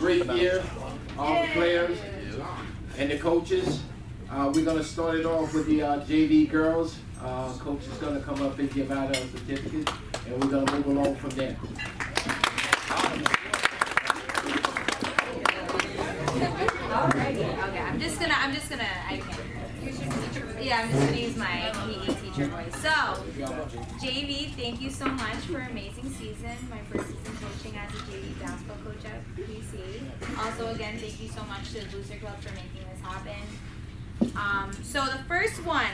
great year, all the players and the coaches. We're going to start it off with the JV girls. Coach is going to come up and give out a certificate, and we're going to move along from there. Alrighty. Okay. I'm just gonna. Yeah, I'm just gonna use my PE teacher voice. So, JV, thank you so much for an amazing season. My first season coaching as a JV basketball coach at PC. Also, again, thank you so much to the Booster Club for making this happen. So the first one.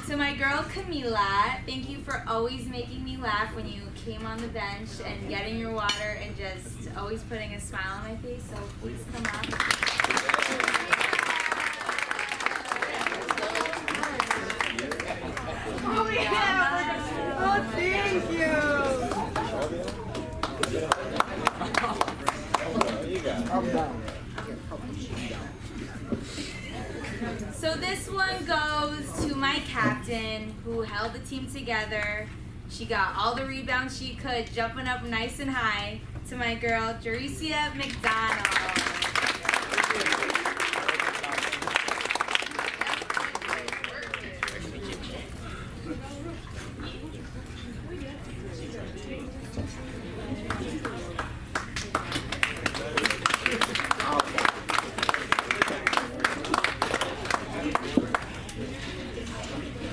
To my girl Camila, thank you for always making me laugh when you came on the bench and getting your water and just always putting a smile on my face. So please come up. Oh yeah! Oh, thank you. So this one goes to my captain who held the team together. She got all the rebounds she could, jumping up nice and high. To my girl, Jericia McDonald.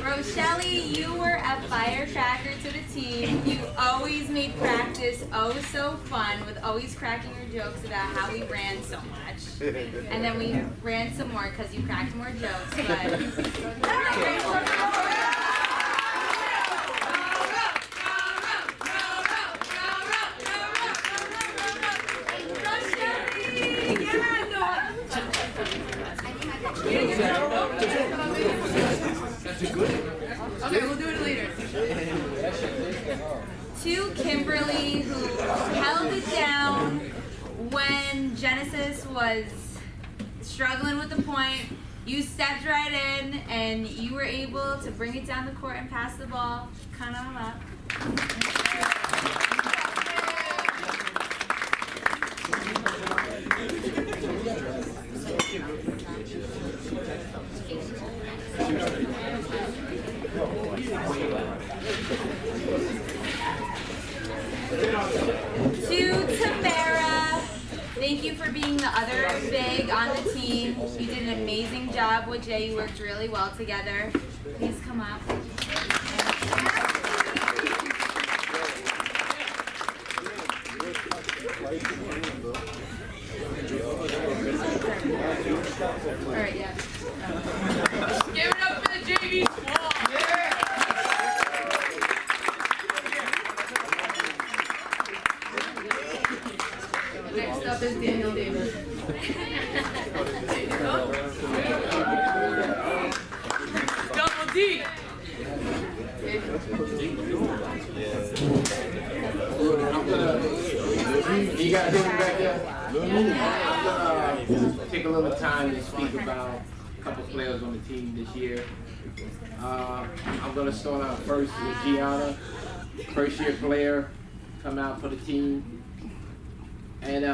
Rochelle, you were a firecracker to the team. You always made practice oh so fun with always cracking your jokes about how we ran so much. And then we ran some more because you cracked more jokes. Okay, we'll do it later. To Kimberly, who held it down when Genesis was struggling with the point. You stepped right in and you were able to bring it down the court and pass the ball. Kind of up. To Tamara, thank you for being the other big on the team. You did an amazing job with Jay. You worked really well together. Please come up. All right, yeah. Give it up for the JV squad. Next up is Daniel Davis. Double D. You guys hear me back there? I'm gonna take a little time to speak about a couple players on the team this year. I'm gonna start out first with Gianna, first year player, come out for the team. And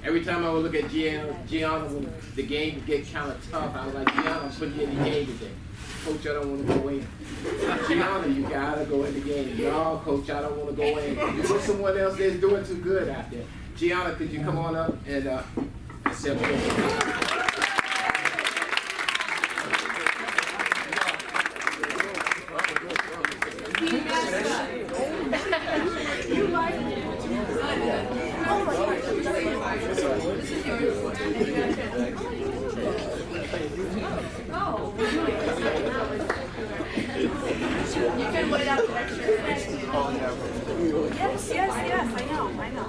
every time I would look at Gianna, when the game would get kind of tough, I was like, Gianna, I'm putting you in the game today. Coach, I don't want to go away. Gianna, you gotta go in the game. No, Coach, I don't want to go in. You put someone else that's doing too good out there. Gianna, could you come on up and accept it? You can wait out the lecture. Yes, I know.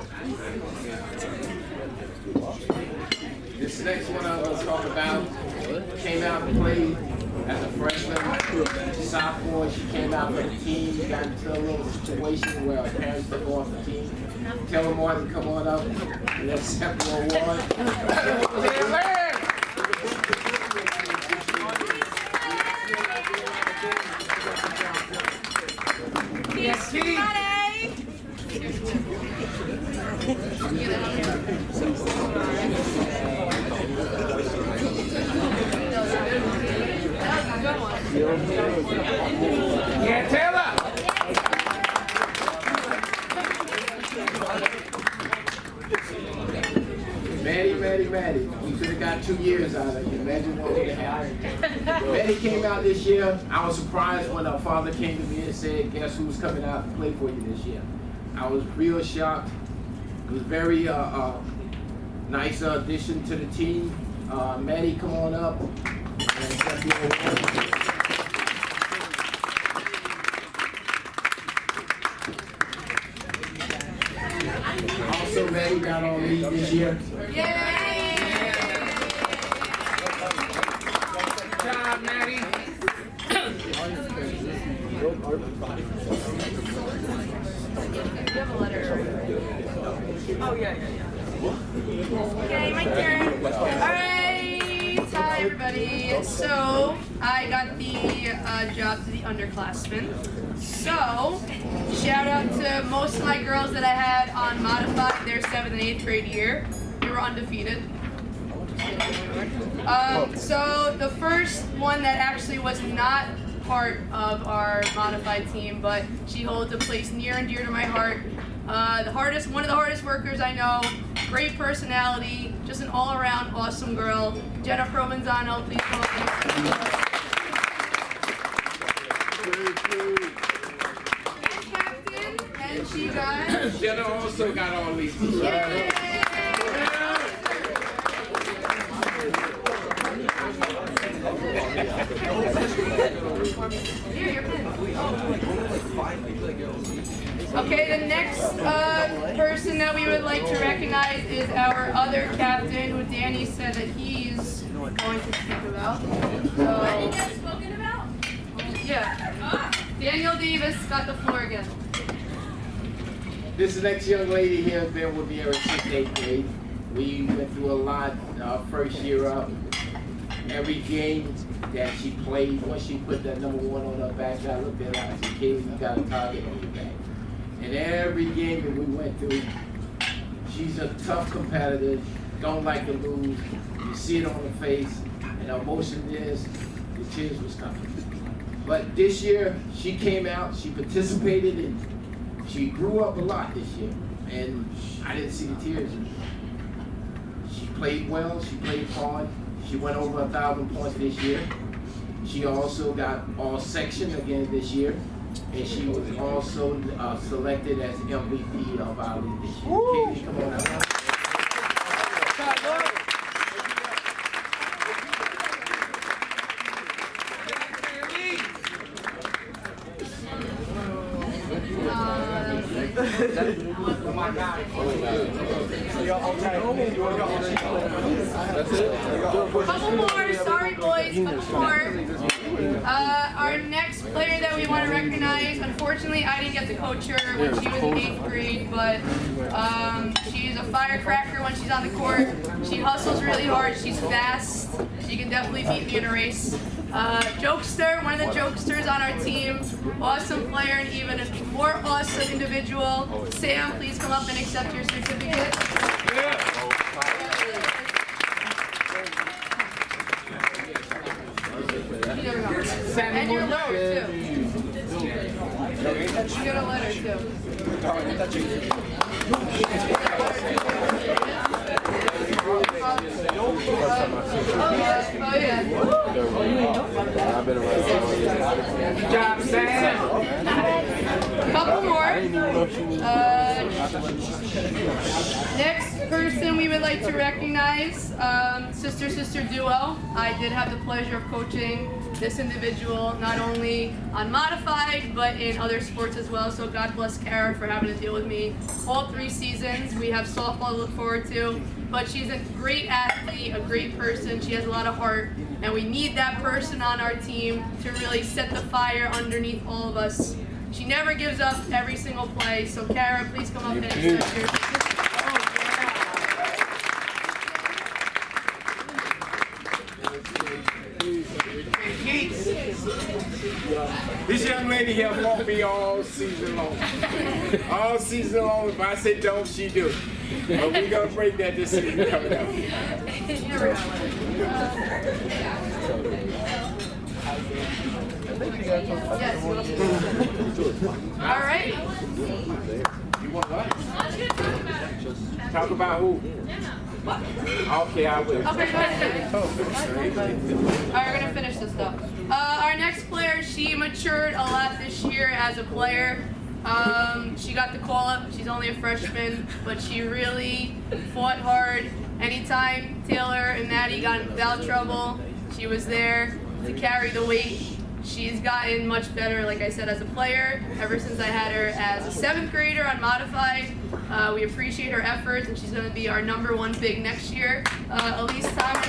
This next one I'm going to talk about came out and played as a freshman, sophomore. She came out for the team, got into a little situation where her parents took her off the team. Tell her Martin, come on up and let's accept the award. Here's money. Yeah, Taylor! Maddie. You could have got 2 years out of you. Imagine what would have happened. Maddie came out this year. I was surprised when her father came to me and said, guess who's coming out to play for you this year? I was real shocked. It was very nice addition to the team. Maddie, come on up. And accept your award. Also, Maddie got on me this year. Yay! Good job, Maddie. Oh, yeah. Okay, my turn. Alright, hi everybody. So, I got the job to the Underclassmen. So, shout out to most of my girls that I had on Modified their 7th and 8th grade year. We were undefeated. So, the first one that actually was not part of our Modified team, but she holds a place near and dear to my heart. One of the hardest workers I know, great personality, just an all-around awesome girl. Jenna Provenzano, please come up. Captain, and she got. Jenna also got on me. Okay, the next person that we would like to recognize is our other captain, who Danny said that he's going to speak about. So, spoken about? yeah. Daniel Davis got the floor again. This next young lady here has been with me ever since 8th grade. We went through a lot first year up. Every game that she played, once she put that number 1 on her back, I looked at her and said, Kaylee, you got a target on your back. And every game that we went through, she's a tough competitor, don't like to lose. You see it on her face, and her emotion is, the tears was coming. But this year, she came out, she participated, and she grew up a lot this year. And I didn't see the tears. She played well, she played hard. She went over 1,000 points this year. She also got all section again this year. And she was also selected as MVP of our league this year. Katie, come on out. Couple more, sorry boys, couple more. Our next player that we want to recognize, unfortunately I didn't get to coach her when she was in 8th grade, but she's a firecracker when she's on the court. She hustles really hard, she's fast, she can definitely beat me in a race. Jokester, one of the jokesters on our team, awesome player and even a more awesome individual. Sam, please come up and accept your certificate. And your letter too. You got a letter too. Oh yeah. Good job, Sam. Couple more. Next person we would like to recognize, sister duo. I did have the pleasure of coaching this individual not only on Modified but in other sports as well. So God bless Kara for having to deal with me all 3 seasons. We have softball to look forward to, but she's a great athlete, a great person. She has a lot of heart, and we need that person on our team to really set the fire underneath all of us. She never gives up every single play. So Kara, please come up and accept your. This young lady here fought me all season long. All season long, if I say don't, she do. But we're gonna break that this season coming up. All right. You want what? Talk about who? Okay, I will. Okay, go ahead. All right, we're gonna finish this stuff. Our next player, she matured a lot this year as a player. She got the call up. She's only a freshman, but she really fought hard. Anytime Taylor and Maddie got in foul trouble, she was there to carry the weight. She's gotten much better, like I said, as a player, ever since I had her as a 7th grader on Modified. We appreciate her efforts, and she's going to be our #1 big next year. Elise Thomas.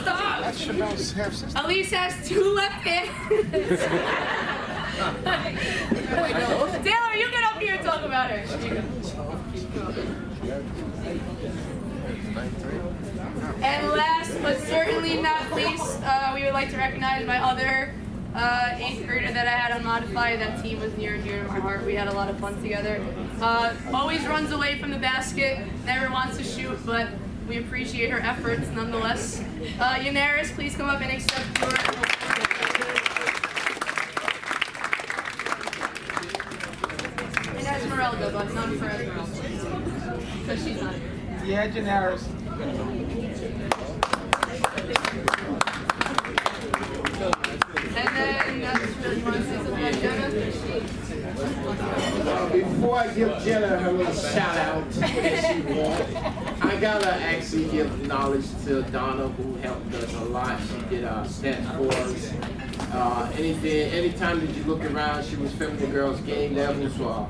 Stop! Elise has 2 left hands. Taylor, you get up here and talk about her. And last but certainly not least, we would like to recognize my other 8th grader that I had on Modified. That team was near and dear to my heart. We had a lot of fun together. Always runs away from the basket, never wants to shoot, but we appreciate her efforts nonetheless. Yanaris, please come up and accept your... And Esmeralda, but none for Esmeralda, because she's not here. Yeah, Janaris. And then that's really, you want to say something about Jenna? Before I give Jenna her little shout out that she won, I gotta actually give knowledge to Donna, who helped us a lot. She did our stats for us. Anytime that you look around, she was filming the girls' game levels. So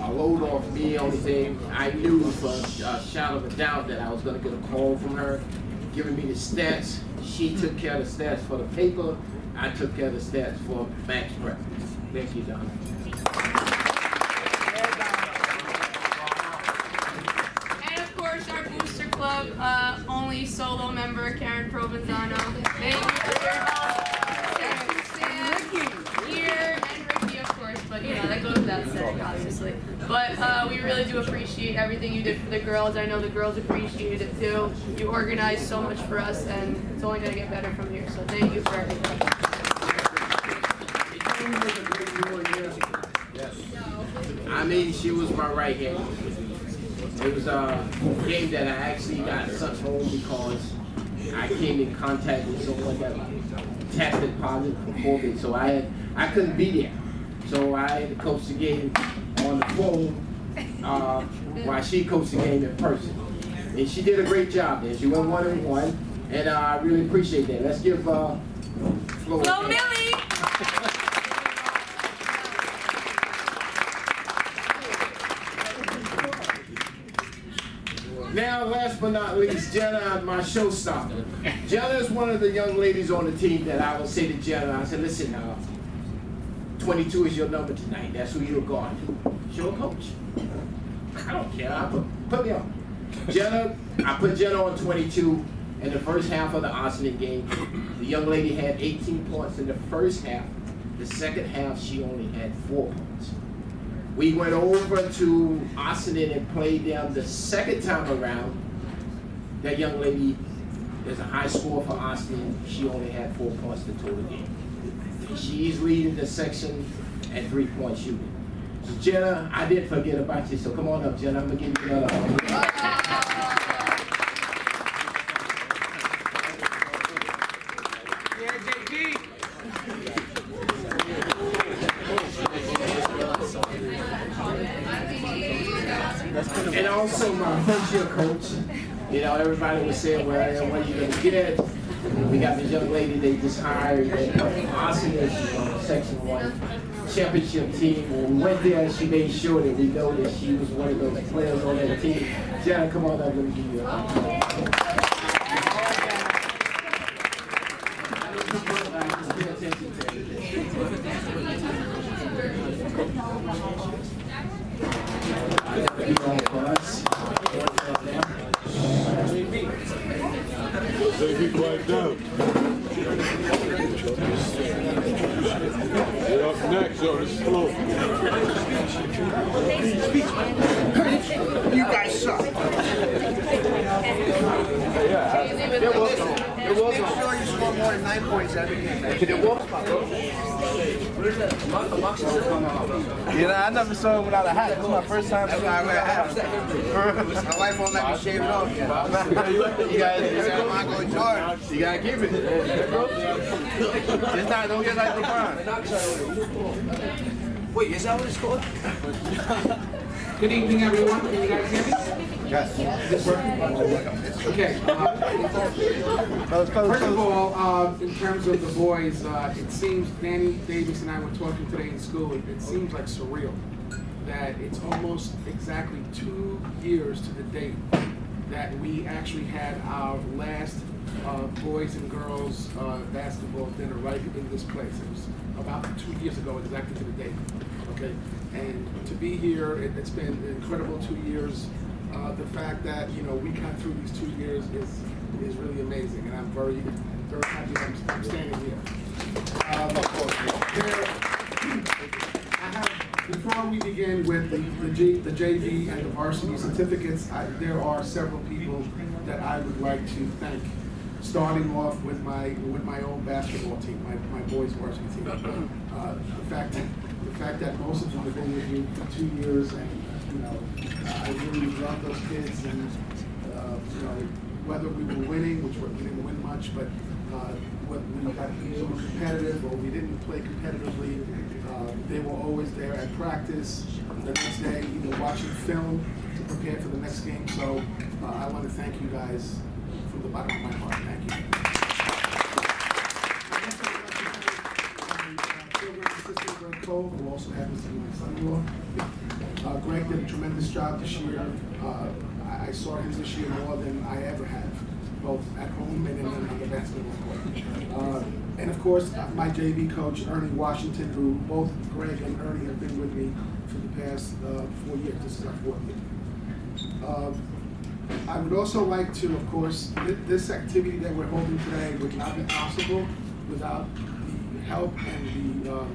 a load off me on the thing. I knew for a shadow of a doubt that I was gonna get a call from her, giving me the stats. She took care of the stats for the paper. I took care of the stats for Max Prep. Thank you, Donna. And of course, our Booster Club, only solo member, Karen Provenzano. Thank you for your help. Here, and Ricky, of course, but you know, that goes without saying, obviously. But we really do appreciate everything you did for the girls. I know the girls appreciate it too. You organized so much for us, and it's only going to get better from here. So thank you for everything. I mean, she was my right hand. It was a game that I actually got sent home because I came in contact with someone that tested positive for COVID, so I couldn't be there. So I had to coach the game on the phone while she coached the game in person. And she did a great job there. She went 1-1, and I really appreciate that. Let's give Flo Millie! Now, last but not least, Jenna, my showstopper. Jenna is one of the young ladies on the team that I will say to Jenna, I said, listen, 22 is your number tonight. That's who you're going to. She'll coach. I don't care. Put me on. Jenna, I put Jenna on 22 in the first half of the Arsenal game. The young lady had 18 points in the first half. The second half, she only had 4 points. We went over to Arsenal and played them the second time around. That young lady is a high score for Arsenal. She only had 4 points to total game. She's leading the section at 3-point shooting. So Jenna, I didn't forget about you, so come on up, Jenna. I'm gonna give you another hug. Yeah, JP. And also my first year coach. You know, everybody was saying, well, what are you gonna get? We got this young lady they just hired at Arsenal, Section 1 championship team. When we went there, she made sure that we know that she was one of those players on that team. Jenna, come on up, let me give you a hug. Just pay attention to everything. Be on for us. Be quiet down. You guys suck. Make sure you score more than 9 points every game. I never saw him without a hat. This is my first time. That's why I wear a hat. My wife won't let me shave it off. You gotta Michael Jordan. keep it. It's not, don't get like LeBron. Wait, is that what it's called? Good evening, everyone. Can you guys hear me? Yes. Okay. First of all, in terms of the boys, it seems Danny Davis and I were talking today in school. It seems like surreal that it's almost exactly 2 years to the date that we actually had our last boys and girls basketball dinner right in this place. It was about 2 years ago, exactly to the date. Okay, and to be here, it's been an incredible 2 years. The fact that we got through these 2 years is really amazing, and I'm very, very happy that I'm standing here. Before we begin with the JV and the varsity certificates, there are several people that I would like to thank. Starting off with my own basketball team, my boys varsity team. The fact that most of them have been with me for 2 years, and I really love those kids, and whether we were winning, which we didn't win much, but whether we got competitive or we didn't play competitively, they were always there at practice the next day, either watching film to prepare for the next game. So I want to thank you guys from the bottom of my heart. Thank you. Program assistant Greg Cole, who also happens to be my son-in-law. Greg did a tremendous job this year. I saw him this year more than I ever have, both at home and on the basketball court. And of course, my JV coach, Ernie Washington, who both Greg and Ernie have been with me for the past 4 years. This is our 4th year. I would also like to, of course, this activity that we're holding today would not be possible without the help and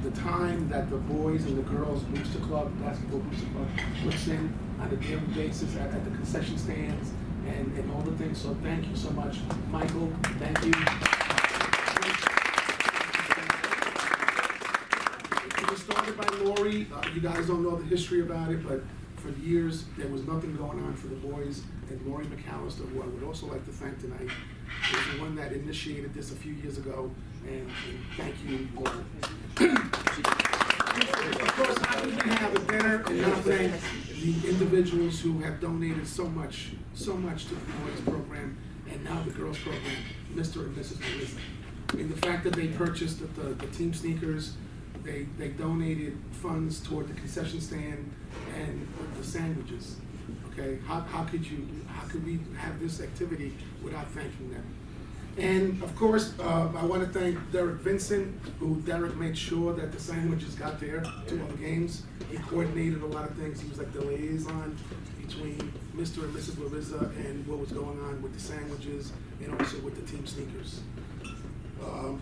the time that the boys and the girls Booster Club, Basketball Booster Club, puts in on a daily basis at the concession stands and all the things. So thank you so much. Michael, thank you. It was started by Lori. You guys don't know the history about it, but for years there was nothing going on for the boys. And Lori McAllister, who I would also like to thank tonight, was the one that initiated this a few years ago. And thank you, Lori. Of course, I can have a dinner and not thank the individuals who have donated so much to the boys program and now the girls program, Mr. and Mrs. Melissa. I mean, the fact that they purchased the team sneakers, they donated funds toward the concession stand and the sandwiches. Okay, how could we have this activity without thanking them? And of course, I want to thank Derek Vincent, who Derek made sure that the sandwiches got there to all the games. He coordinated a lot of things. He was like the liaison between Mr. and Mrs. Larissa and what was going on with the sandwiches and also with the team sneakers. I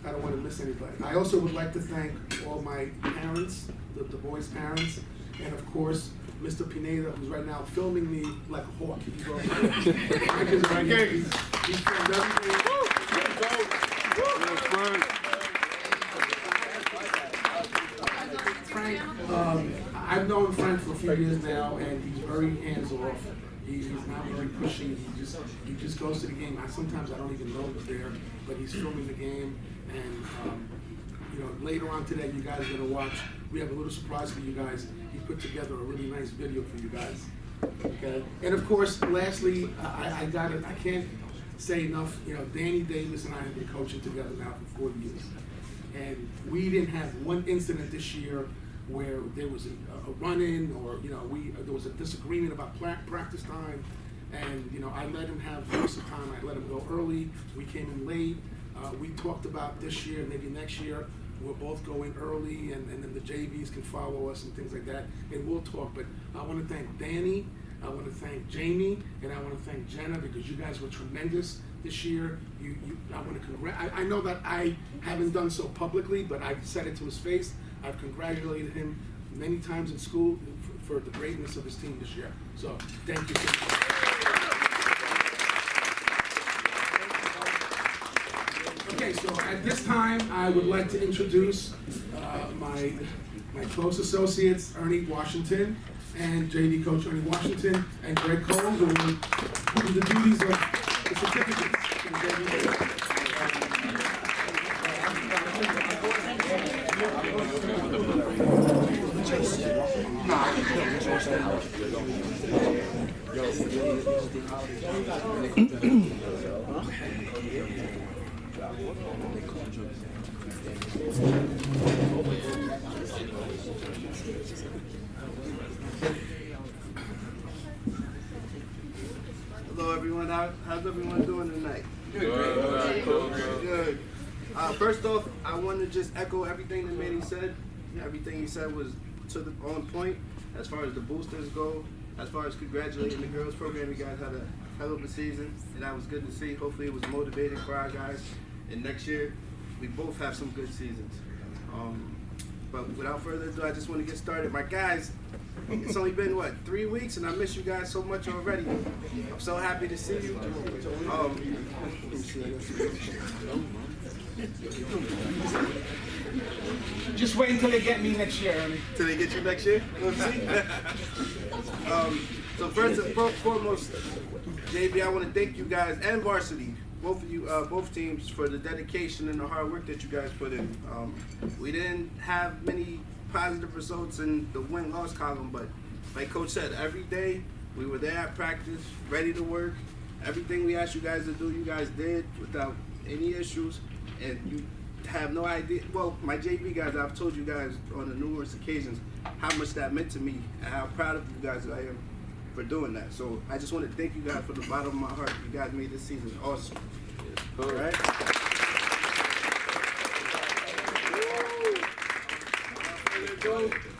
don't want to miss anybody. I also would like to thank all my parents, the boys' parents, and of course, Mr. Pineda, who's right now filming me like a hawk. He's filmed everything. Frank, I've known Frank for a few years now, and he's very hands-off. He's not very pushy. He just goes to the game. Sometimes I don't even know he's there, but he's filming the game. And later on today, you guys are gonna watch. We have a little surprise for you guys. He put together a really nice video for you guys. Okay. And of course, lastly, I can't say enough. Danny Davis and I have been coaching together now for 40 years, and we didn't have one incident this year where there was a run-in or there was a disagreement about practice time. And I let him have lots of time. I let him go early. We came in late. We talked about this year, maybe next year, we're both going early, and then the JVs can follow us and things like that. And we'll talk. But I want to thank Danny. I want to thank Jamie, and I want to thank Jenna, because you guys were tremendous this year. I want to I know that I haven't done so publicly, but I've said it to his face. I've congratulated him many times in school for the greatness of his team this year. So thank you so much. Okay, so at this time, I would like to introduce my close associates, Ernie Washington and JV coach Ernie Washington and Greg Cole, who will do the duties of the certificates. Hello, everyone. How's everyone doing tonight? Good. First off, I want to just echo everything that Manny said. Everything he said was on point as far as the boosters go. As far as congratulating the girls program, you guys had a hell of a season, and that was good to see. Hopefully, it was motivating for our guys. And next year, we both have some good seasons. But without further ado, I just want to get started. My guys, it's only been, 3 weeks, and I miss you guys so much already. I'm so happy to see you. Just wait until they get me next year, Ernie. Till they get you next year? We'll see. So first and foremost, JB, I want to thank you guys and varsity, both of you, both teams, for the dedication and the hard work that you guys put in. We didn't have many positive results in the win-loss column, but like Coach said, every day we were there at practice, ready to work. Everything we asked you guys to do, you guys did without any issues, and you have no idea. Well, my JV guys, I've told you guys on numerous occasions how much that meant to me and how proud of you guys I am for doing that. So I just want to thank you guys from the bottom of my heart. You guys made this season awesome. All right.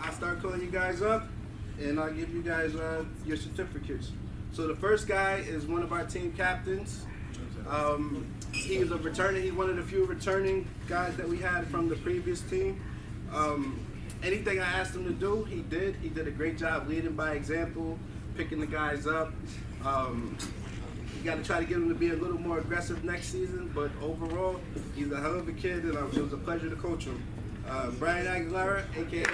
I'll start calling you guys up, and I'll give you guys your certificates. So the first guy is one of our team captains. He is a returning. He's one of the few returning guys that we had from the previous team. Anything I asked him to do, he did. He did a great job leading by example, picking the guys up. You got to try to get him to be a little more aggressive next season, but overall, he's a hell of a kid, and it was a pleasure to coach him. Brian Aguilera, a.k.a.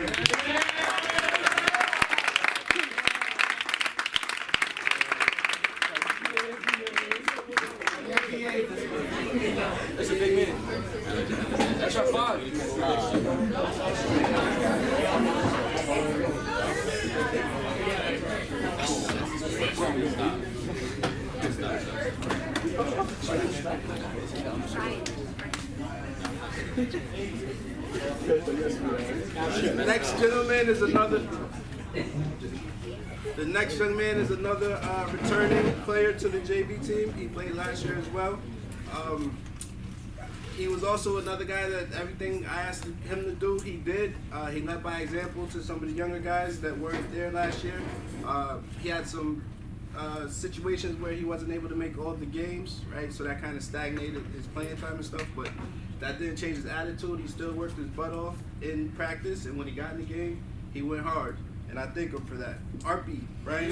That's a big minute. That's our five. The next gentleman is another. The next young man is another returning player to the JV team. He played last year as well. He was also another guy that everything I asked him to do, he did. He led by example to some of the younger guys that weren't there last year. He had some situations where he wasn't able to make all the games, right? So that kind of stagnated his playing time and stuff, but that didn't change his attitude. He still worked his butt off in practice, and when he got in the game, he went hard. And I thank him for that. RP, right?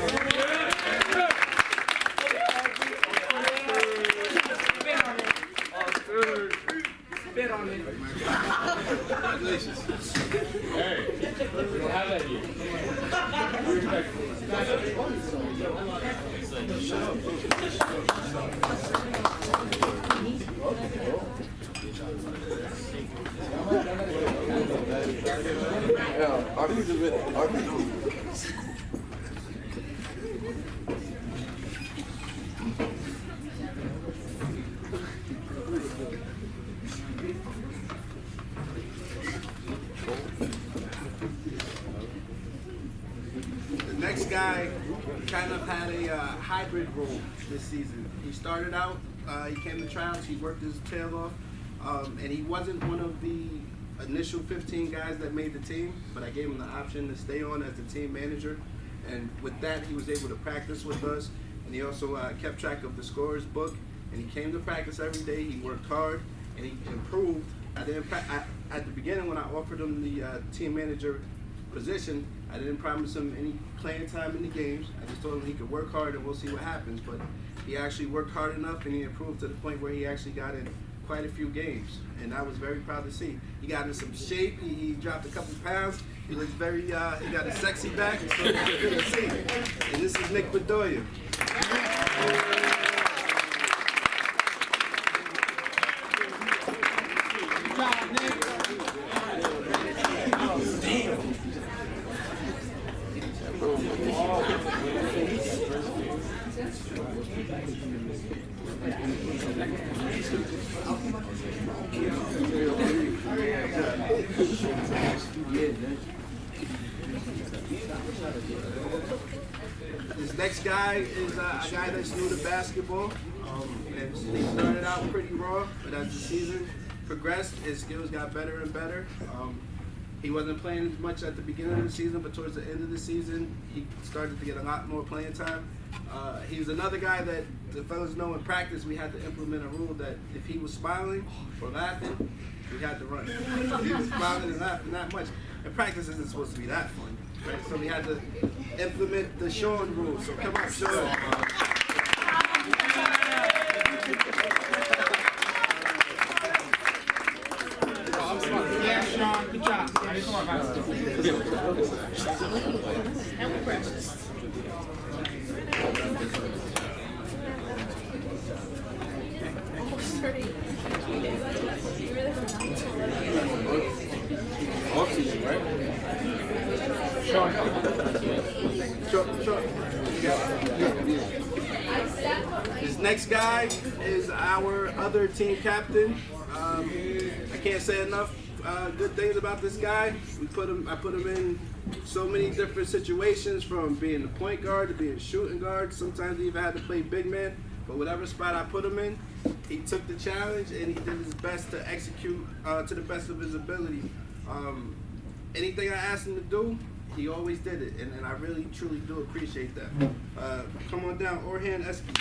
Spit on it. Congratulations. Hey, we don't have that yet. Be respectful. The next guy kind of had a hybrid role this season. He started out, he came to tryouts, he worked his tail off, and he wasn't one of the initial 15 guys that made the team, but I gave him the option to stay on as the team manager, and with that he was able to practice with us, and he also kept track of the scorers book, and he came to practice every day. He worked hard, and he improved. At the beginning, when I offered him the team manager position, I didn't promise him any playing time in the games. I just told him he could work hard and we'll see what happens. But he actually worked hard enough and he improved to the point where he actually got in quite a few games. And I was very proud to see. He got in some shape. He dropped a couple pounds. He looks very, he got a sexy back. So it's good to see. And this is Nick Bedoya. This next guy is a guy that's new to basketball, and he started out pretty raw, but as the season progressed, his skills got better and better. He wasn't playing as much at the beginning of the season, but towards the end of the season, he started to get a lot more playing time. He's another guy that the fellas know in practice we had to implement a rule that if he was smiling or laughing, we had to run. If he was smiling and laughing, not much. And practice isn't supposed to be that fun, right? So we had to implement the Sean rule. So come on, Sean. Yeah, Sean, good job. Off-season, right? Sure. This next guy is our other team captain. I can't say enough good things about this guy. I put him in so many different situations, from being the point guard to being shooting guard. Sometimes he even had to play big man. But whatever spot I put him in, he took the challenge and he did his best to execute to the best of his ability. Anything I asked him to do, he always did it, and I really, truly do appreciate that. Come on down, Orhan Esky.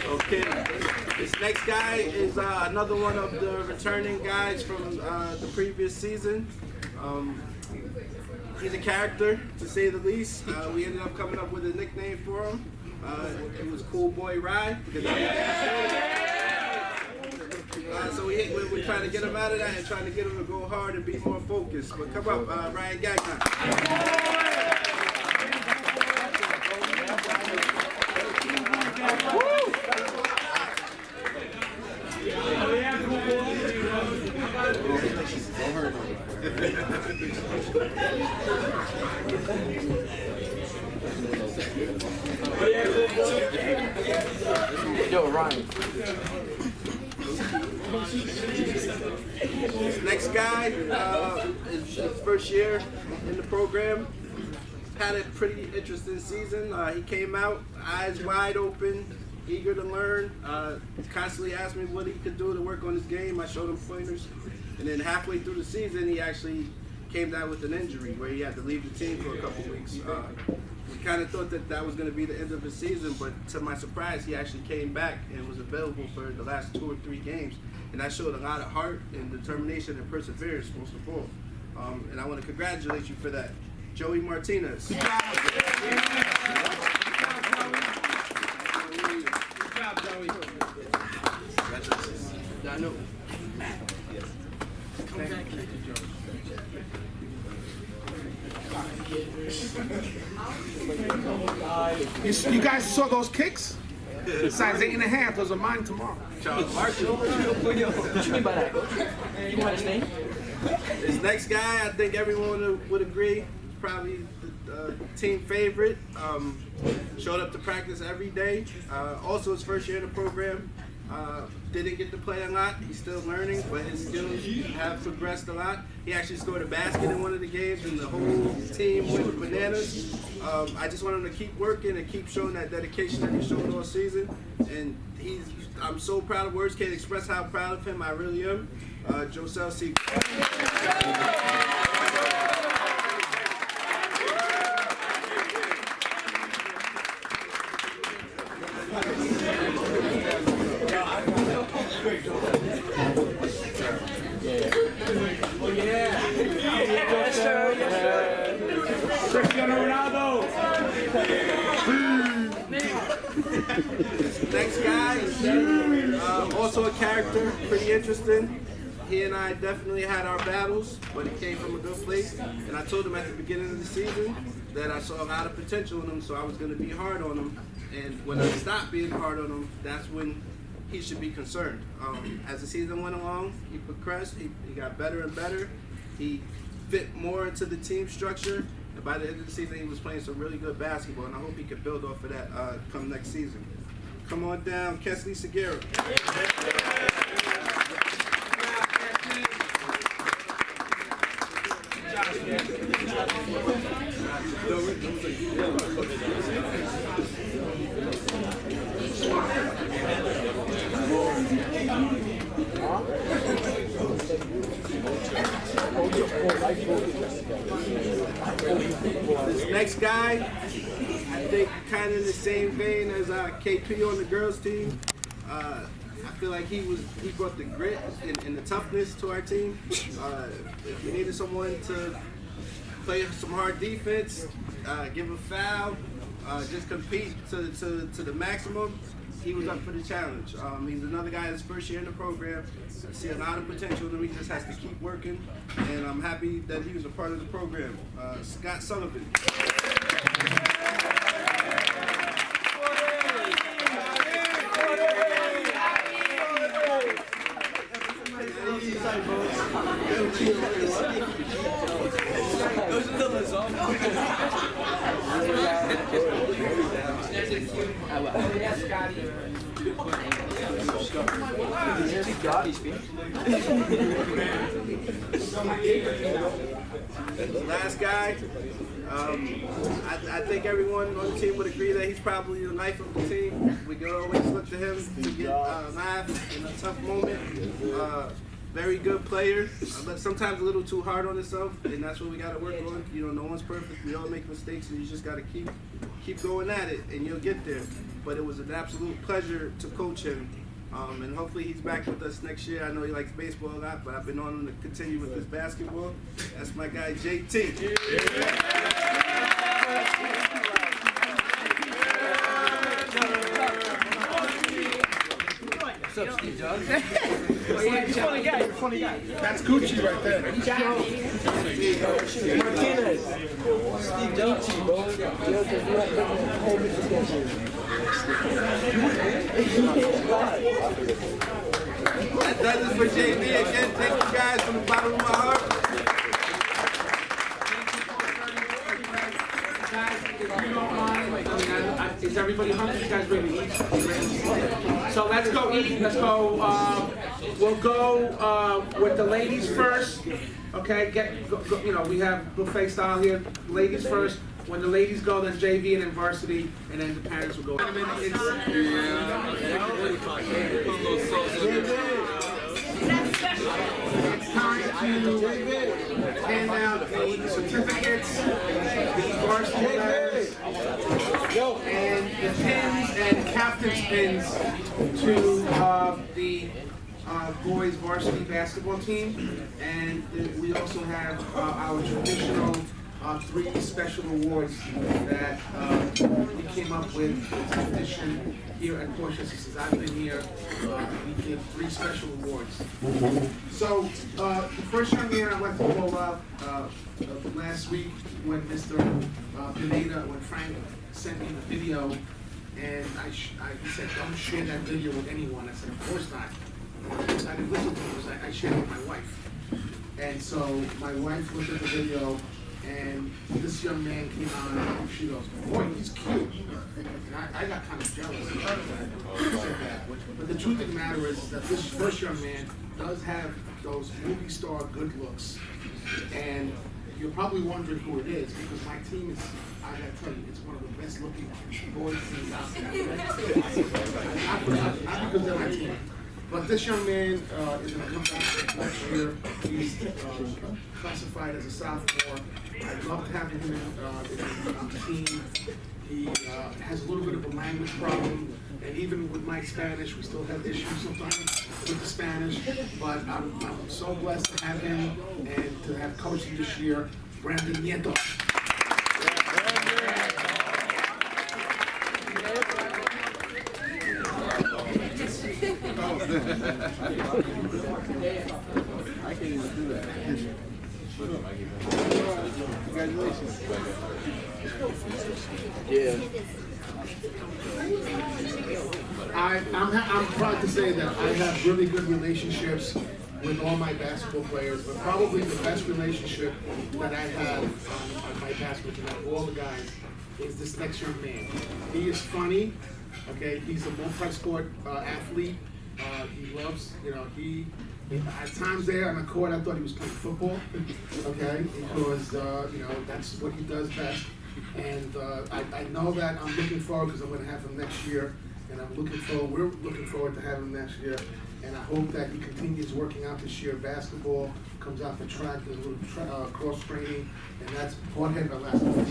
Okay, this next guy is another one of the returning guys from the previous season. He's a character, to say the least. We ended up coming up with a nickname for him. It was Cool Boy Rye. So we're trying to get him out of that and trying to get him to go hard and be more focused. But come up, Ryan Gagnon. Yo, Ryan. Next guy is his first year in the program. Had a pretty interesting season. He came out eyes wide open, eager to learn. Constantly asked me what he could do to work on his game. I showed him pointers. And then halfway through the season, he actually came down with an injury where he had to leave the team for a couple weeks. We kind of thought that was going to be the end of his season, but to my surprise, he actually came back and was available for the last 2 or 3 games. And that showed a lot of heart and determination and perseverance, most of all. And I want to congratulate you for that. Joey Martinez. Good job. Good job, Joey. Congratulations. I know. You guys saw those kicks? Size 8.5. Those are mine tomorrow. Charles Marshall. What you mean by that? You want his name? This next guy, I think everyone would agree, probably the team favorite. Showed up to practice every day. Also his first year in the program. Didn't get to play a lot. He's still learning, but his skills have progressed a lot. He actually scored a basket in one of the games, and the whole team went bananas. I just want him to keep working and keep showing that dedication that he's shown all season. And I'm so proud of, words can't express how proud of him I really am. Joe Celsi. Next guy, also a character, pretty interesting. He and I definitely had our battles, but it came from a good place. And I told him at the beginning of the season that I saw a lot of potential in him, so I was going to be hard on him. And when I stopped being hard on him, that's when he should be concerned. As the season went along, he progressed, he got better and better. He fit more into the team structure. And by the end of the season, he was playing some really good basketball, and I hope he can build off of that come next season. Come on down, Kesley Segura. This next guy, I think kind of in the same vein as KP on the girls team. I feel like he brought the grit and the toughness to our team. If we needed someone to play some hard defense, give a foul, just compete to the maximum, he was up for the challenge. He's another guy that's first year in the program. I see a lot of potential in him. He just has to keep working, and I'm happy that he was a part of the program. Scott Sullivan. Last guy, I think everyone on the team would agree that he's probably the life of the team. We can always look to him to get laugh in a tough moment. Very good player, but sometimes a little too hard on himself, and that's what we got to work on. You know, no one's perfect. We all make mistakes, and you just got to keep going at it, and you'll get there. But it was an absolute pleasure to coach him, and hopefully he's back with us next year. I know he likes baseball a lot, but I've been on him to continue with this basketball. That's my guy, JT. What's up, Steve Jobs? You're funny guy. You're a funny guy. That's Gucci right there. Martinez. Steve Jobs, bro. That does it for JB. Again, thank you guys from the bottom of my heart. Guys, if you don't mind, is everybody hungry? You guys ready to eat? So let's go eat. Let's go. We'll go with the ladies first. Okay. You know, we have buffet style here. Ladies first. When the ladies go, then JV and then varsity, and then the parents will go. It's time to hand out the certificates, the varsity letters, and the pins and captain's pins to the boys varsity basketball team. And we also have our traditional 3 special awards that we came up with as a tradition here at Portia. Since I've been here, we give 3 special awards. So the first young man I'd like to call out last week when Mr. Pineda, when Frank sent me the video, and he said, don't share that video with anyone. I said, of course not. I didn't listen to it because I shared it with my wife. And so my wife looked at the video, And this young man came out and she goes, boy, he's cute. And I got kind of jealous. But the truth of the matter is that this first young man does have those movie star good looks. And you're probably wondering who it is because my team is, I gotta tell you, it's one of the best looking boys teams out there. Not because they're my team. But this young man is going to come back next year. He's classified as a sophomore. I'd love having him on the team. He has a little bit of a language problem, and even with my Spanish, we still have issues sometimes with the Spanish. But I'm so blessed to have him and to have coached him this year, Brandon Nieto. I can't even do that. Congratulations. Yeah. I'm proud to say that I have really good relationships with all my basketball players, but probably the best relationship that I have on my basketball team, with all the guys, is this next young man. He is funny, okay? He's a multi-sport athlete. He loves, at times there on the court, I thought he was playing football, okay? Because, that's what he does best. And I know that I'm looking forward because I'm going to have him next year. And we're looking forward to having him next year. And I hope that he continues working out this year. Basketball, comes out for track, does a little cross training, and that's Jorge Velasquez.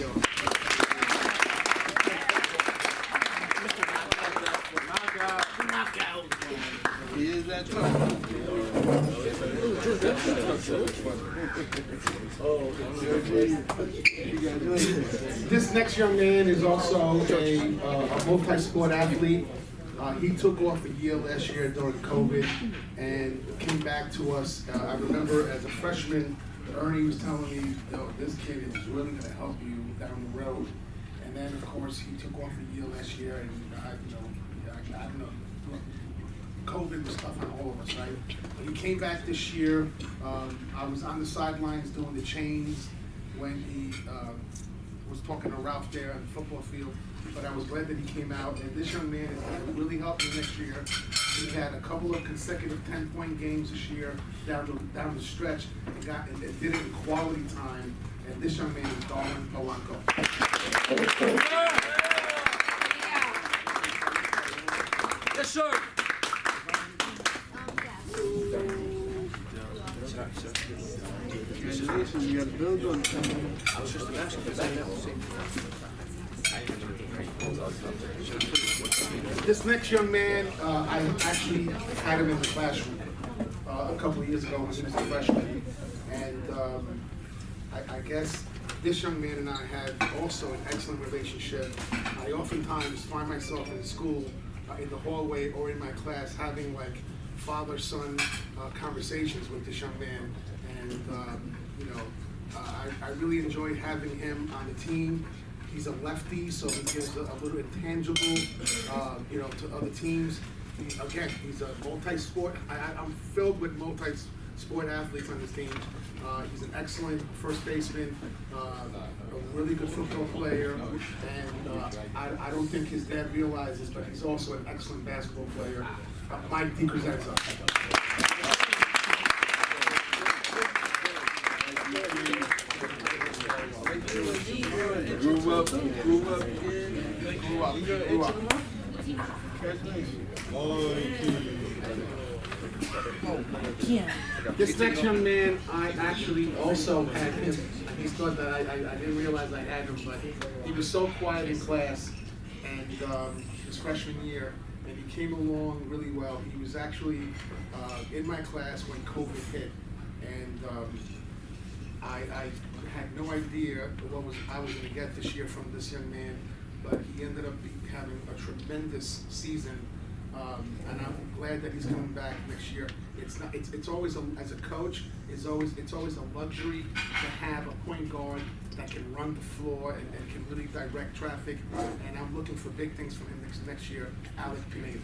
He is that This next young man is also a multi-sport athlete. He took off a year last year during COVID and came back to us. I remember as a freshman, Ernie was telling me, this kid is really going to help you down the road. And then, of course, he took off a year last year, and I don't know. COVID was tough on all of us, right? But he came back this year. I was on the sidelines doing the chains when he was talking to Ralph there on the football field. But I was glad that he came out. And this young man is going to really help me next year. He had a couple of consecutive 10-point games this year down the stretch and did it in quality time. And this young man is Darwin Polanco. Yes, sir. Congratulations, you got a build on This next young man, I actually had him in the classroom a couple of years ago when he was a freshman. And I guess this young man and I have also an excellent relationship. I oftentimes find myself in school, in the hallway or in my class, having like father-son conversations with this young man. And, I really enjoy having him on the team. He's a lefty, so he gives a little intangible, to other teams. He's a multi-sport. I'm filled with multi-sport athletes on this team. He's an excellent first baseman, a really good football player, and I don't think his dad realizes, but he's also an excellent basketball player. Mike DiCrescenzo. Grew up. This next young man, I actually also had him. I just thought that I didn't realize I had him, but he was so quiet in class, and his freshman year, and he came along really well. He was actually in my class when COVID hit, and I had no idea what I was going to get this year from this young man, but he ended up having a tremendous season, and I'm glad that he's coming back next year. It's always as a coach, it's always a luxury to have a point guard that can run the floor and can really direct traffic, and I'm looking for big things from him next year. Alec Pineda.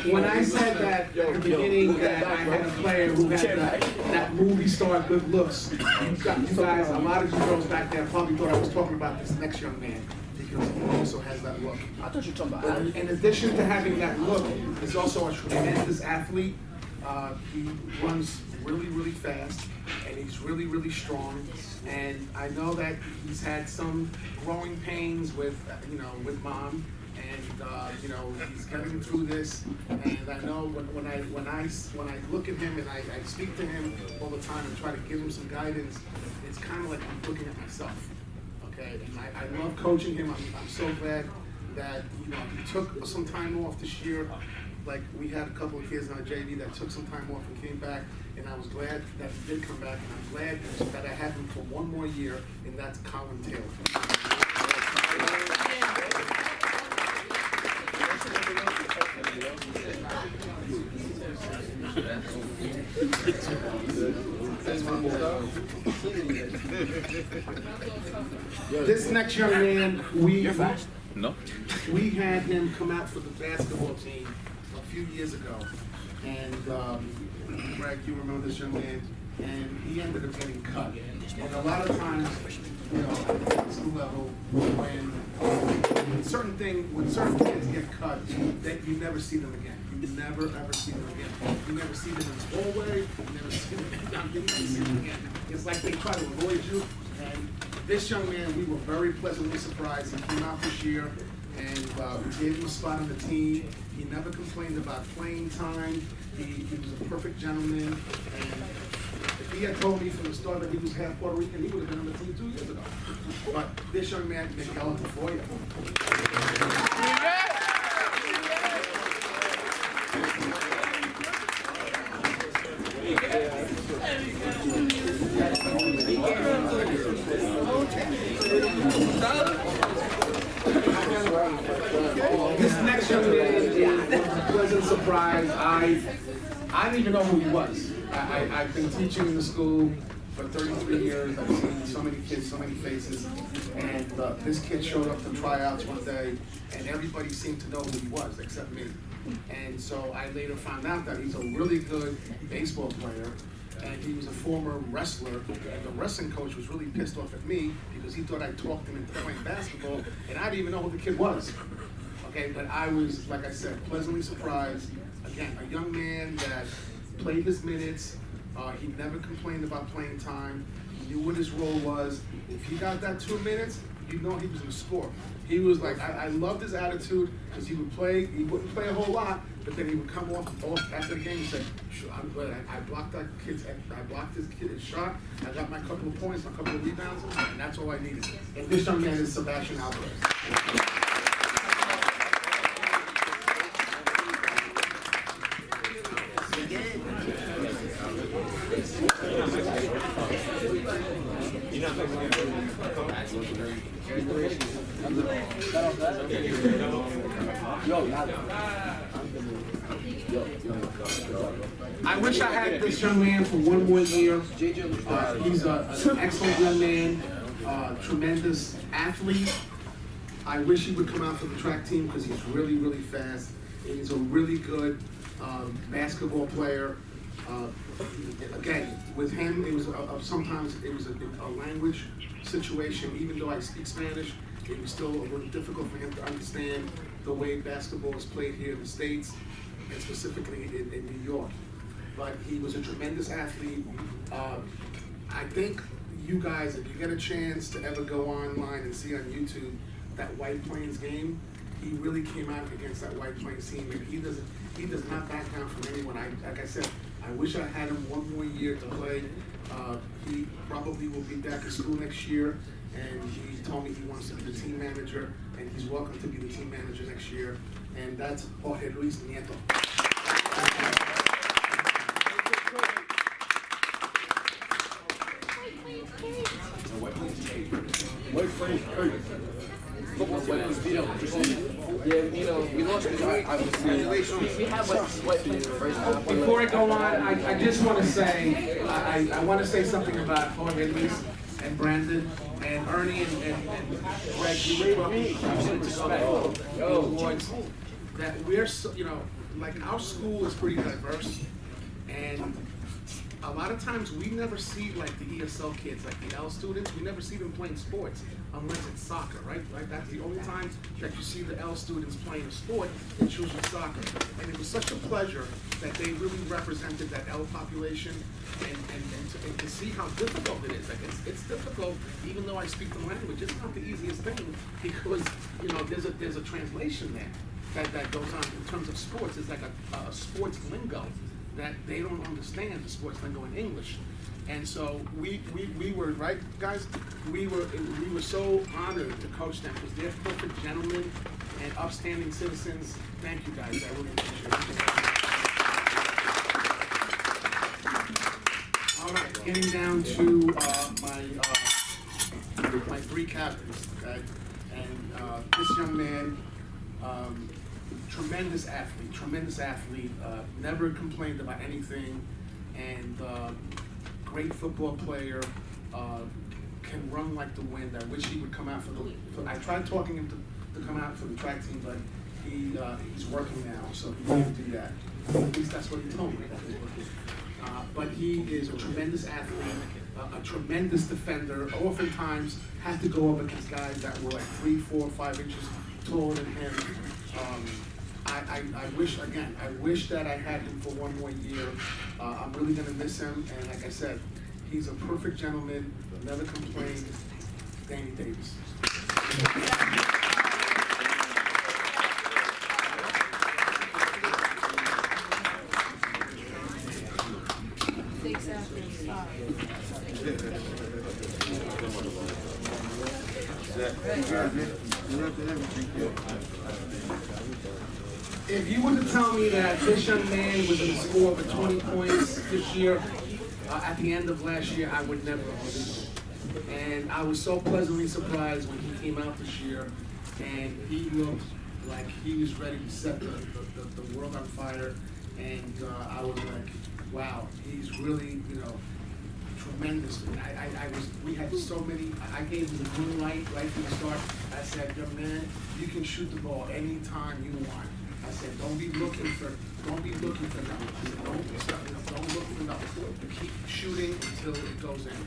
When I said that at the beginning that I had a player who had that movie star good looks, you guys, a lot of you girls back there probably thought I was talking about this next young man because he also has that look. I thought you were talking about Alec. In addition to having that look, he's also a tremendous athlete. He runs really, really fast, and he's really, really strong. And I know that he's had some growing pains with, with mom. And he's getting through this, and I know when I look at him and I speak to him all the time and try to give him some guidance, it's kind of like I'm looking at myself. Okay, and I love coaching him. I'm so glad that he took some time off this year. Like we had a couple of kids on JV that took some time off and came back, and I was glad that he did come back, and I'm glad that I had him for one more year, and that's Colin Taylor. This next young man, we had him come out for the basketball team a few years ago, and Greg, you remember this young man, and he ended up getting cut. And a lot of times, at the high school level, when certain kids get cut, that you never see them again. You never ever see them again. You never see them in the hallway. You never see them again. It's like they try to avoid you. And this young man, we were very pleasantly surprised. He came out this year, and we gave him a spot on the team. He never complained about playing time. He was a perfect gentleman. And if he had told me from the start that he was half Puerto Rican, he would have been on the team 2 years ago. But this young man can make hell for you. This next young man is a pleasant surprise. I didn't even know who he was. I've been teaching in the school for 33 years. I've seen so many kids, so many faces. And this kid showed up to tryouts one day, and everybody seemed to know who he was except me. And so I later found out that he's a really good baseball player, and he was a former wrestler. And the wrestling coach was really pissed off at me because he thought I talked him into playing basketball, and I didn't even know who the kid was. Okay, but I was, like I said, pleasantly surprised. Again, a young man that played his minutes. He never complained about playing time. He knew what his role was. If he got that 2 minutes, you know he was going to score. He was like, I loved his attitude because he would play. He wouldn't play a whole lot, but then he would come off after the game and say, I'm glad I blocked this kid's shot. I got my couple of points, my couple of rebounds, and that's all I needed. And this young man is Sebastian Alvarez. I wish I had this young man for one more year. He's an excellent young man, tremendous athlete. I wish he would come out for the track team because he's really, really fast. He's a really good basketball player. Again, with him, it was sometimes it was a language situation. Even though I speak Spanish, it was still a little difficult for him to understand the way basketball is played here in the States, and specifically in New York. But he was a tremendous athlete. I think you guys, if you get a chance to ever go online and see on YouTube that White Plains game, he really came out against that White Plains team, and he does not back down from anyone. Like I said, I wish I had him one more year to play. He probably will be back at school next year, and he told me he wants to be the team manager, and he's welcome to be the team manager next year, and that's Jorge Luis Nieto. football players. Yeah, you know, we lost because I was we had what first half. Before I go on, I just want to say, I want to say something about Jorge Luis and Brandon and Ernie and Greg. You were talking about the awards that we're so, you know, like our school is pretty diverse, and a lot of times we never see like the ESL kids, like the L students, we never see them playing sports unless it's soccer, right? Like that's the only time that you see the L students playing a sport, it's usually soccer. And it was such a pleasure that they really represented that L population and to see how difficult it is. Like it's difficult, even though I speak the language, it's not the easiest thing because, you know, there's a translation there that goes on in terms of sports. It's like a sports lingo that they don't understand, the sports lingo in English. And so we were, right, guys? We were so honored to coach them because they're perfect gentlemen and upstanding citizens. Thank you, guys. I really appreciate it. All right, getting down to my three captains, okay? And this young man, tremendous athlete, never complained about anything, and great football player, can run like the wind. I wish he would come out I tried talking him to come out for the track team, but he's working now, so he can't do that. At least that's what he told me. But he is a tremendous athlete, a tremendous defender. Oftentimes had to go up against guys that were like 3, 4, 5 inches taller than him. I wish that I had him for one more year. I'm really gonna miss him, and like I said, he's a perfect gentleman, never complained. Danny Davis. If you were to tell me that this young man was going to score over 20 points this year, at the end of last year, I would never have believed it. And I was so pleasantly surprised when he came out this year, and he looked like he was ready to set the world on fire. And I was like, wow, he's really, you know, tremendous. We had so many. I gave him the green light right from the start. I said, young man, you can shoot the ball anytime you want. I said, don't be looking for numbers. I said, don't look for numbers. Keep shooting until it goes in.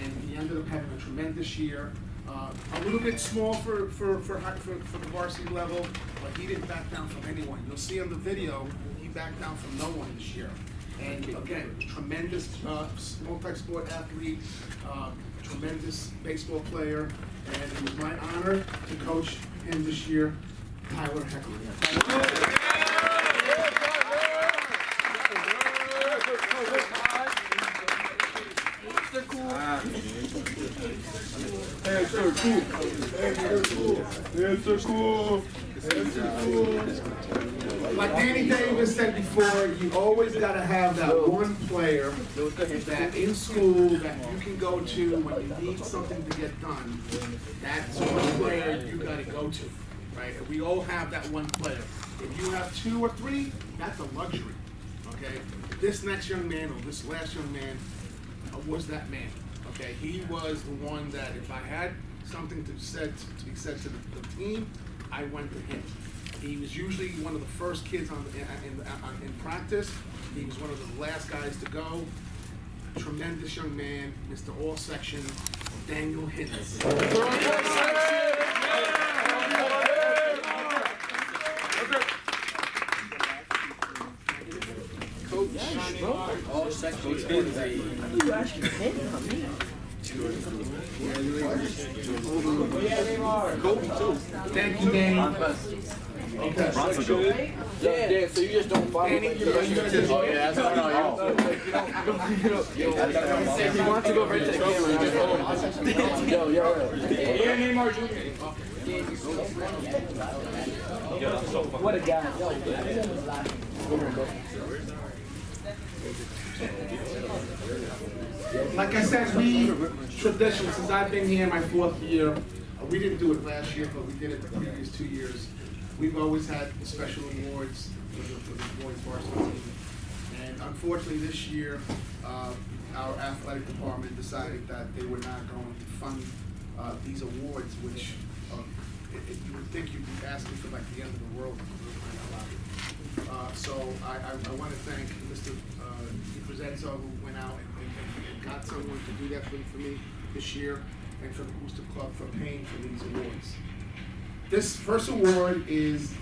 And he ended up having a tremendous year. A little bit small for the varsity level, but he didn't back down from anyone. You'll see on the video, he backed down from no one this year. And again, tremendous multi-sport athlete, tremendous baseball player, and it was my honor to coach him this year, Tyler Heckler. Like Danny Davis said before, you always got to have that one player that in school that you can go to when you need something to get done. That's one player you got to go to, right? And we all have that one player. If you have 2 or 3, that's a luxury, okay? This next young man, or this last young man, was that man, okay? He was the one that if I had something to be said to the team, I went to him. He was usually one of the first kids in practice. He was one of the last guys to go. Tremendous young man, Mr. All Section, Daniel Hinton. All sections. Thank you, Danny. Okay. Yeah, so you just don't follow. Danny, Oh yeah, that's if you want to go right to the camera, you just hold. Yo. Yeah, Neymar Jr. What a guy. Like I said, we tradition since I've been here my 4th year. We didn't do it last year, but we did it the previous 2 years. We've always had special awards for the boys varsity team. And unfortunately this year, our athletic department decided that they were not going to fund these awards, which you would think you'd be asking for like the end of the world. So I want to thank Mr. DiPresenzo, who went out and got someone to do that for me this year, and for the Booster Club for paying for these awards. This first award is,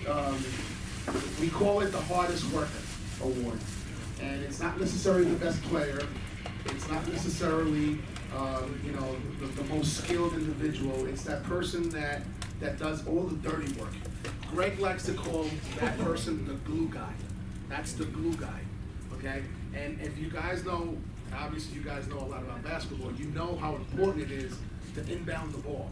we call it the Hardest Worker Award. And it's not necessarily the best player, it's not necessarily the most skilled individual. It's that person that does all the dirty work. Greg likes to call that person the glue guy. That's the glue guy, okay? And if you guys know, obviously you guys know a lot about basketball, you know how important it is to inbound the ball,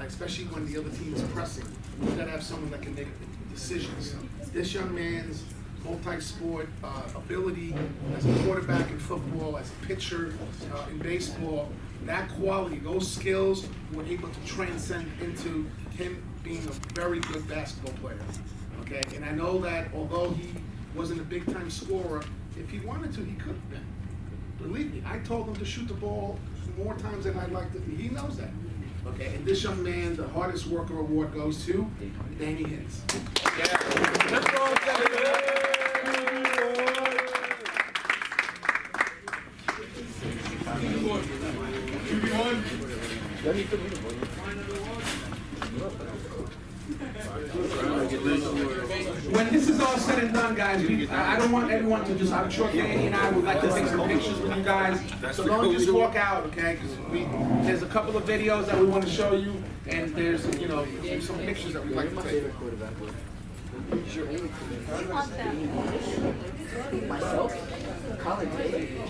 especially when the other team is pressing. You gotta have someone that can make decisions. This young man's multi-sport ability as a quarterback in football, as a pitcher in baseball, that quality, those skills were able to transcend into him being a very good basketball player, okay? And I know that although he wasn't a big-time scorer, if he wanted to, he could have been. Believe me, I told him to shoot the ball more times than I'd like to. He knows that, okay? And this young man, the Hardest Worker Award goes to Danny Hintz. Yeah. Let's go, When this is all said and done, guys, I don't want everyone to just, I'm sure Danny and I would like to take some pictures with you guys. So don't just walk out, okay? Because there's a couple of videos that we want to show you, and there's, some pictures that we'd like to take.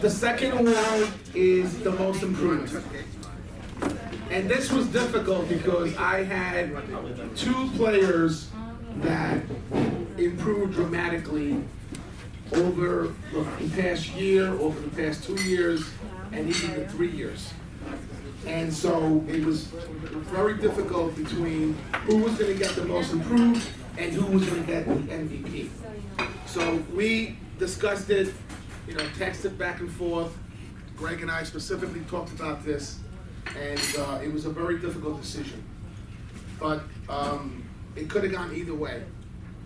The second award is the most improved. And this was difficult because I had 2 players that improved dramatically over the past year, over the past 2 years, and even the 3 years. And so it was very difficult between who was going to get the most improved and who was going to get the MVP. So we discussed it, texted back and forth. Greg and I specifically talked about this, and it was a very difficult decision. But it could have gone either way,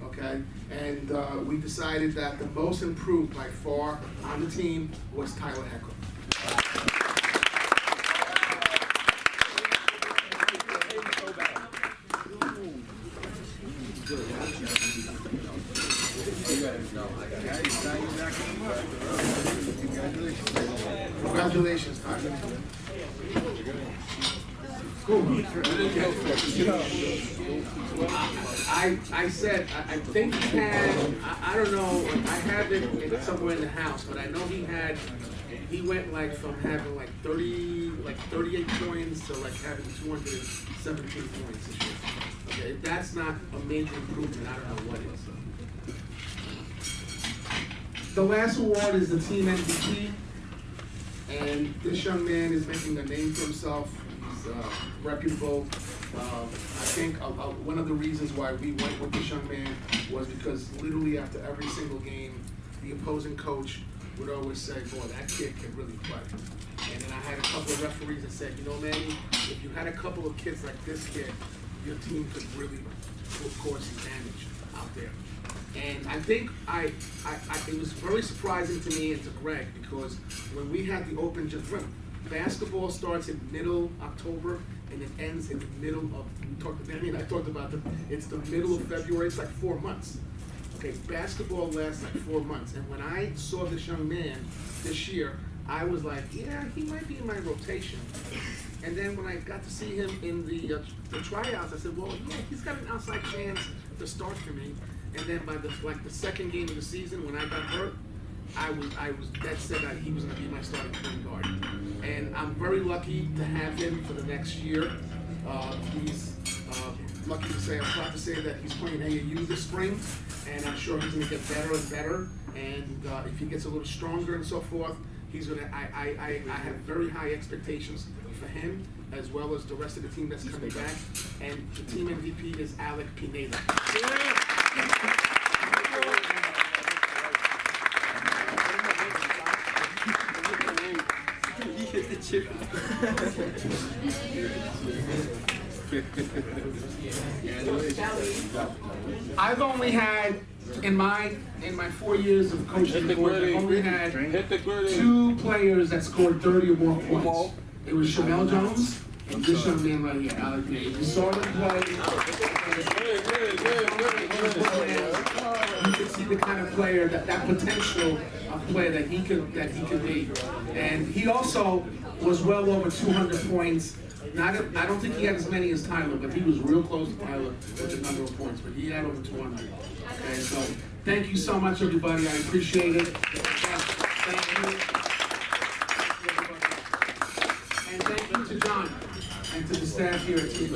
okay? And we decided that the most improved by far on the team was Tyler Heckler. Congratulations, Tyler. Cool. I said, I think he had, I don't know, I have it somewhere in the house, but I know he went from having 38 points to having 217 points this year. Okay, if that's not a major improvement, I don't know what is. The last award is the team MVP, and this young man is making a name for himself. He's reputable. I think one of the reasons why we went with this young man was because literally after every single game, the opposing coach would always say, boy, that kid can really play. And then I had a couple of referees that said, Manny, if you had a couple of kids like this kid, your team could really cause some damage out there. And I think it was very surprising to me and to Greg, because when we had the open gym, basketball starts in middle October and it ends in the middle of, I talked about it's the middle of February, it's 4 months. Okay, basketball lasts 4 months. And when I saw this young man this year, I was like, yeah, he might be in my rotation. And then when I got to see him in the tryouts, I said, well, yeah, he's got an outside chance to start for me. And then by the second game of the season, when I got hurt, I was dead set that he was going to be my starting point guard. And I'm very lucky to have him for the next year. He's lucky to say, I'm proud to say that he's playing AAU this spring, and I'm sure he's going to get better and better. And if he gets a little stronger and so forth, He's gonna. I have very high expectations for him as well as the rest of the team that's coming back. And the team MVP is Alec Pineda. I've only had in my 4 years of coaching, I've only had 2 players that scored 30 or more points. It was Shamel Jones and this young man right here, Alec Pineda. You saw them play. You can see the kind of player that potential of player that he could be. And he also was well over 200 points. I don't think he had as many as Tyler, but he was real close to Tyler with the number of points. But he had over 200. And so, thank you so much, everybody. I appreciate it. Thank you. And thank you to John and to the staff here at Team.